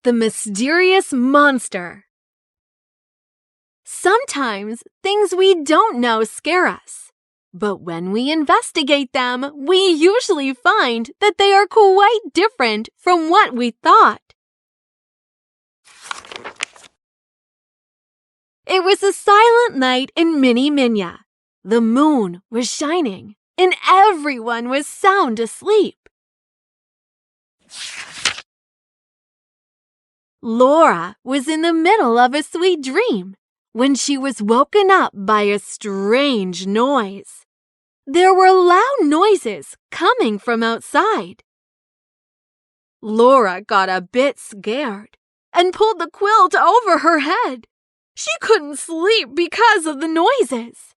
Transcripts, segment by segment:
The mysterious monster. Sometimes things we don't know scare us, but when we investigate them, we usually find that they are quite different from what we thought. It was a silent night in Mini Minya. The moon was shining, and everyone was sound asleep. Laura was in the middle of a sweet dream when she was woken up by a strange noise. There were loud noises coming from outside. Laura got a bit scared and pulled the quilt over her head. She couldn't sleep because of the noises.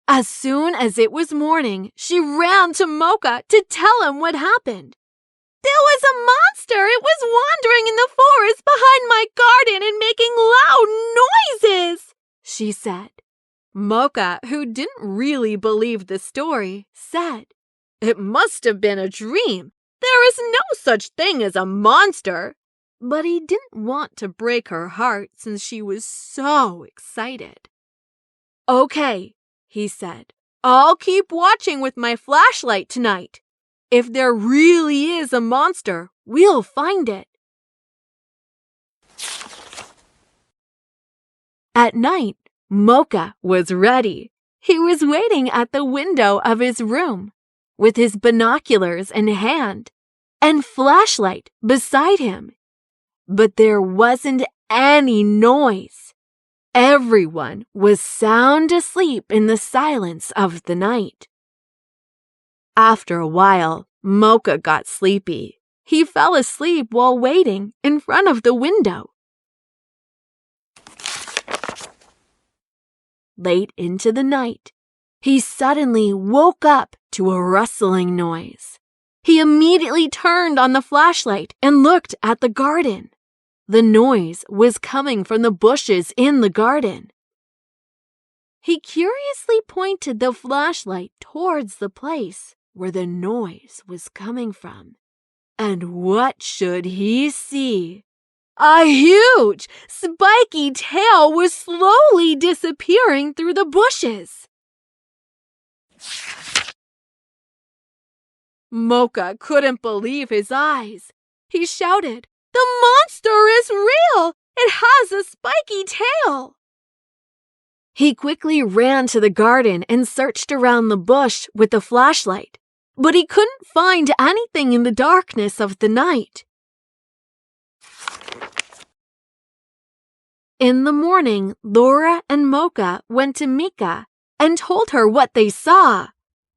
As soon as it was morning, she ran to Mocha to tell him what happened. There was a monster. It was wandering in the forest behind my garden and making loud noises, she said. Mocha, who didn't really believe the story, said, "It must have been a dream. There is no such thing as a monster." But he didn't want to break her heart since she was so excited. "Okay," he said, "I'll keep watching with my flashlight tonight. If there really is a monster, we'll find it." At night, Mocha was ready. He was waiting at the window of his room, with his binoculars in hand and flashlight beside him. But there wasn't any noise. Everyone was sound asleep in the silence of the night. After a while, Mocha got sleepy. He fell asleep while waiting in front of the window. Late into the night, he suddenly woke up to a rustling noise. He immediately turned on the flashlight and looked at the garden. The noise was coming from the bushes in the garden. He curiously pointed the flashlight towards the place where the noise was coming from. And what should he see? A huge, spiky tail was slowly disappearing through the bushes. Mocha couldn't believe his eyes. He shouted, "The monster is real! It has a spiky tail!" He quickly ran to the garden and searched around the bush with the flashlight, but he couldn't find anything in the darkness of the night. In the morning, Laura and Mocha went to Mika and told her what they saw.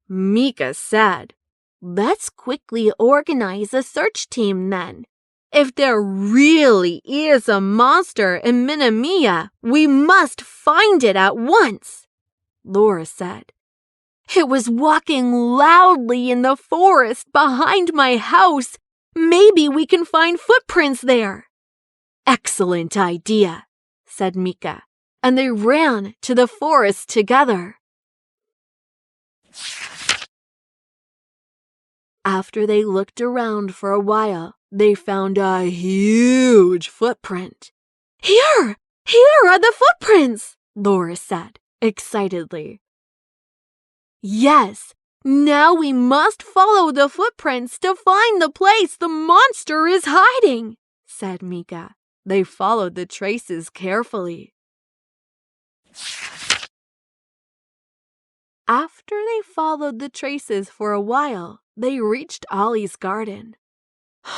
Mika said, "Let's quickly organize a search team then. If there really is a monster in Minamiya, we must find it at once," Laura said. "It was walking loudly in the forest behind my house. Maybe we can find footprints there." "Excellent idea," said Mika, and they ran to the forest together. After they looked around for a while, they found a huge footprint. Here are the footprints," Laura said excitedly. "Yes, now we must follow the footprints to find the place the monster is hiding," said Mika. They followed the traces carefully. After they followed the traces for a while, they reached Ollie's garden.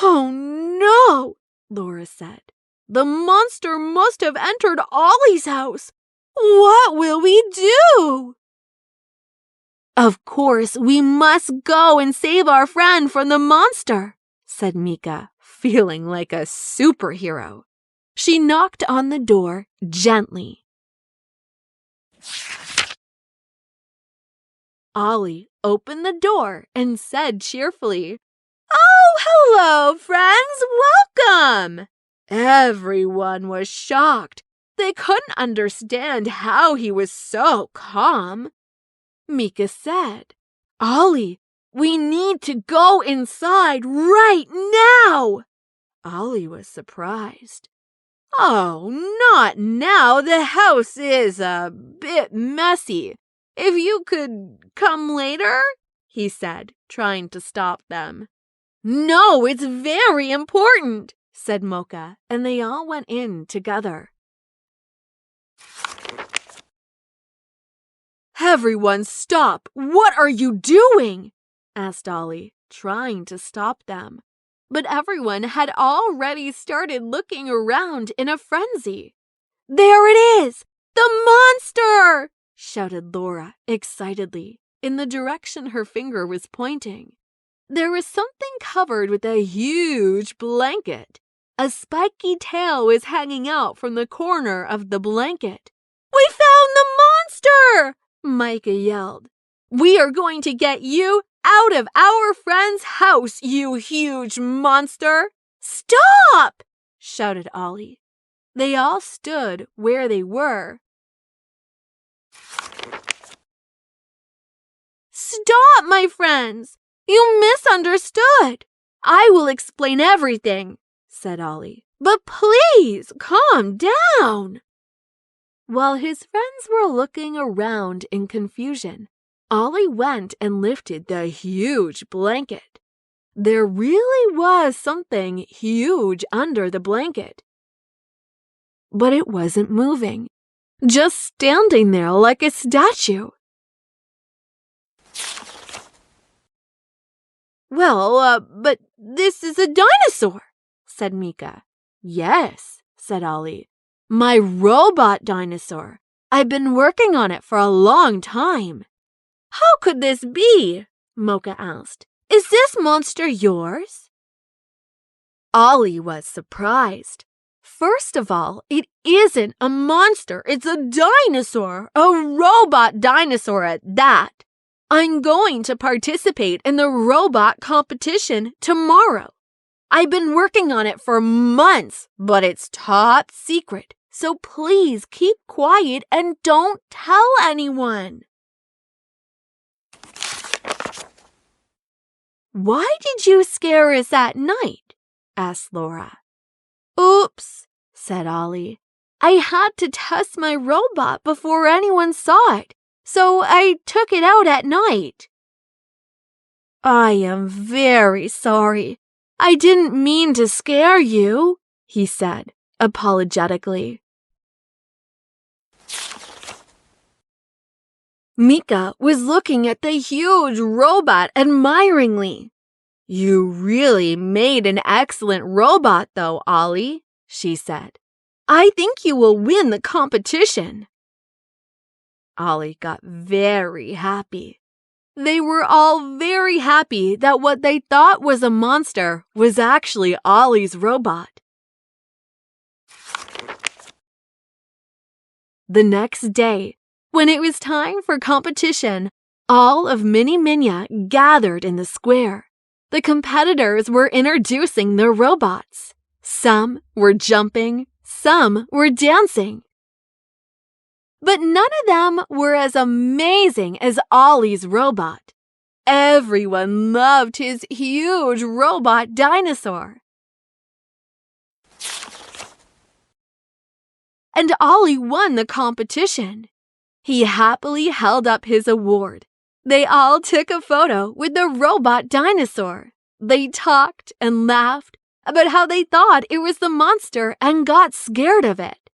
"Oh no," Laura said. "The monster must have entered Ollie's house. What will we do?" "Of course, we must go and save our friend from the monster," said Mika, feeling like a superhero. She knocked on the door gently. Ollie opened the door and said cheerfully, "Oh, hello, friends, welcome." Everyone was shocked. They couldn't understand how he was so calm. Mika said, "Ollie, We need to go inside right now. Ollie was surprised. Oh, not now. The house is a bit messy. If you could come later, he said, trying to stop them. No, it's very important, said Mocha, and they all went in together. Everyone stop! What are you doing? Asked Ollie, trying to stop them. But everyone had already started looking around in a frenzy. There it is! The monster! Shouted Laura excitedly, in the direction her finger was pointing. There was something covered with a huge blanket. A spiky tail was hanging out from the corner of the blanket. We found the monster! Micah yelled. We are going to get you out of our friend's house, you huge monster! Stop! Shouted Ollie. They all stood where they were. Stop, my friends! You misunderstood. I will explain everything, said Ollie. But please, calm down. While his friends were looking around in confusion, Ollie went and lifted the huge blanket. There really was something huge under the blanket. But it wasn't moving, just standing there like a statue. Well, but this is a dinosaur, said Mika. Yes, said Ollie. My robot dinosaur. I've been working on it for a long time. How could this be? Mocha asked. Is this monster yours? Ollie was surprised. First of all, it isn't a monster. It's a dinosaur, a robot dinosaur at that. I'm going to participate in the robot competition tomorrow. I've been working on it for months, but it's top secret. So please keep quiet and don't tell anyone. Why did you scare us at night? Asked Laura. Oops, said Ollie. I had to test my robot before anyone saw it, so I took it out at night. I am very sorry. I didn't mean to scare you, he said apologetically. Mika was looking at the huge robot admiringly. You really made an excellent robot, though, Ollie, she said. I think you will win the competition. Ollie got very happy. They were all very happy that what they thought was a monster was actually Ollie's robot. The next day, when it was time for competition, all of Mini Minya gathered in the square. The competitors were introducing their robots. Some were jumping, some were dancing. But none of them were as amazing as Ollie's robot. Everyone loved his huge robot dinosaur. And Ollie won the competition. He happily held up his award. They all took a photo with the robot dinosaur. They talked and laughed about how they thought it was the monster and got scared of it.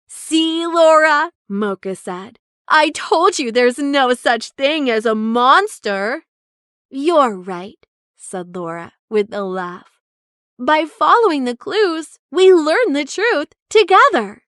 See, Laura, Mocha said. I told you there's no such thing as a monster. You're right, said Laura with a laugh. By following the clues, we learn the truth together.